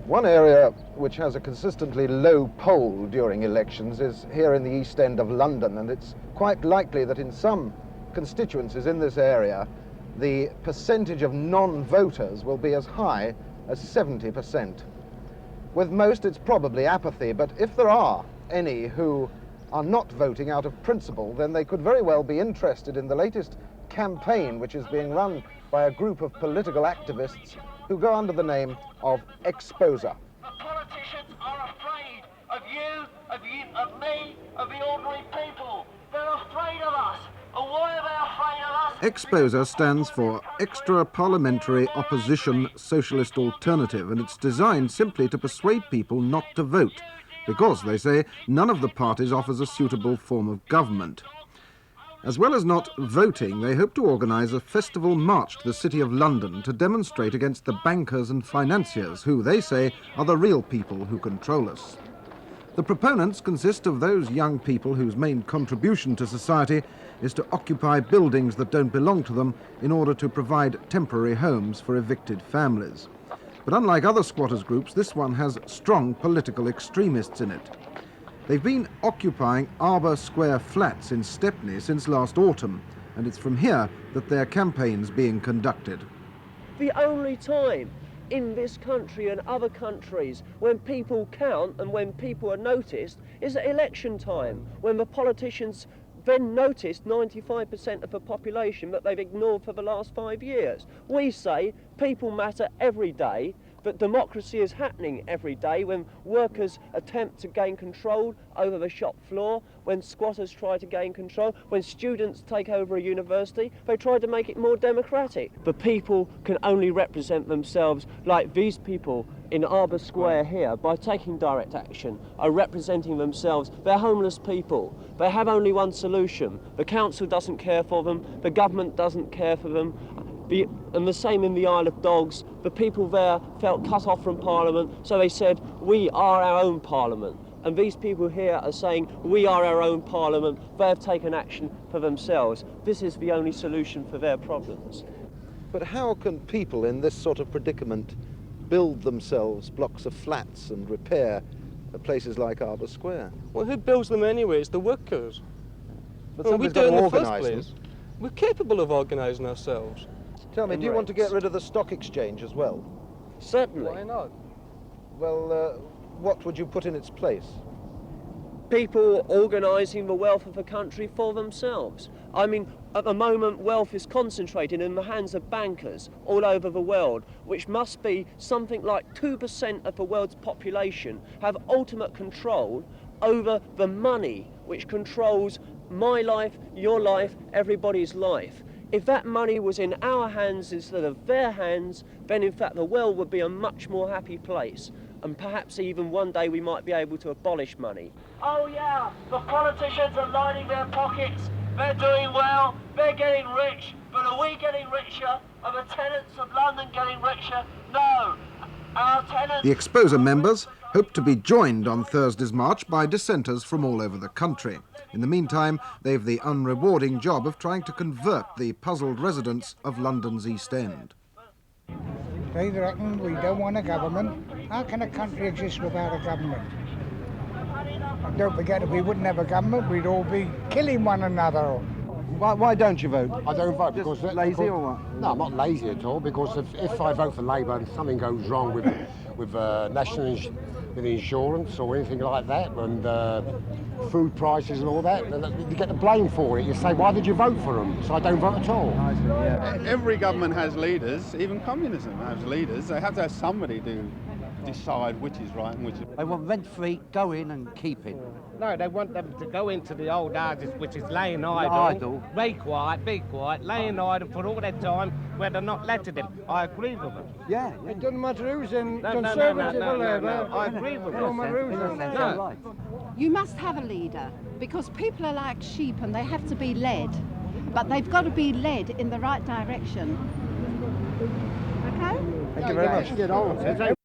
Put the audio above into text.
One area which has a consistently low poll during elections is here in the East End of London, and it's quite likely that in some constituencies in this area the percentage of non-voters will be as high as 70%. With most it's probably apathy, but if there are any who are not voting out of principle, then they could very well be interested in the latest campaign which is being run by a group of political activists who go under the name of EXPOSA. The politicians are afraid of you, of me, of the ordinary people. They're afraid of us. And why are they afraid of us? EXPOSA stands for Extra Parliamentary Opposition Socialist Alternative, and it's designed simply to persuade people not to vote, because, they say, none of the parties offers a suitable form of government. As well as not voting, they hope to organise a festival march to the City of London to demonstrate against the bankers and financiers, who, they say, are the real people who control us. The proponents consist of those young people whose main contribution to society is to occupy buildings that don't belong to them in order to provide temporary homes for evicted families. But unlike other squatters' groups, this one has strong political extremists in it. They've been occupying Arbour Square flats in Stepney since last autumn, and it's from here that their campaign's being conducted. The only time in this country and other countries when people count and when people are noticed is at election time, when the politicians then noticed 95% of the population that they've ignored for the last 5 years. We say people matter every day, but democracy is happening every day when workers attempt to gain control over the shop floor, when squatters try to gain control, when students take over a university, they try to make it more democratic. The people can only represent themselves like these people in Arbour Square here by taking direct action, are representing themselves. They're homeless people. They have only one solution. The council doesn't care for them, the government doesn't care for them. And the same in the Isle of Dogs. The people there felt cut off from Parliament, so they said, we are our own Parliament. And these people here are saying, we are our own Parliament. They have taken action for themselves. This is the only solution for their problems. But how can people in this sort of predicament build themselves blocks of flats and repair places like Arbour Square? Well, who builds them anyway? It's the workers. But Well, we somebody's do got it to in the first organise them. place. We're capable of organising ourselves. Tell me, in do you want to rates. get rid of the stock exchange as well? Certainly. Why not? Well, what would you put in its place? People organising the wealth of the country for themselves. I mean, at the moment, wealth is concentrated in the hands of bankers all over the world, which must be something like 2% of the world's population have ultimate control over the money which controls my life, your life, everybody's life. If that money was in our hands instead of their hands, then in fact the world would be a much more happy place. And perhaps even one day we might be able to abolish money. Oh yeah, the politicians are lining their pockets. They're doing well, they're getting rich, but are we getting richer? Are the tenants of London getting richer? No. Our tenants... The EXPOSA members hope to be joined on Thursday's march by dissenters from all over the country. In the meantime, they've the unrewarding job of trying to convert the puzzled residents of London's East End. They reckon we don't want a government. How can a country exist without a government? And don't forget, if we wouldn't have a government, we'd all be killing one another. Why don't you vote? I don't vote Just because... lazy or what? No, I'm not lazy at all, because if I vote for Labour and something goes wrong with with insurance or anything like that, and food prices and all that, you get the blame for it. You say, why did you vote for them? So I don't vote at all. Every government has leaders, even communism has leaders. They have to have somebody to decide which is right and which is... They want rent-free, go in and keep it. No, they want them to go into the old houses, which is laying idle. Be quiet, laying idle for all that time where they're not letting them. I agree with them. Yeah. It doesn't matter who's in Conservative or Labour. I agree with them. No. You must have a leader, because people are like sheep and they have to be led. But they've got to be led in the right direction. Okay? Thank you very much. Get on.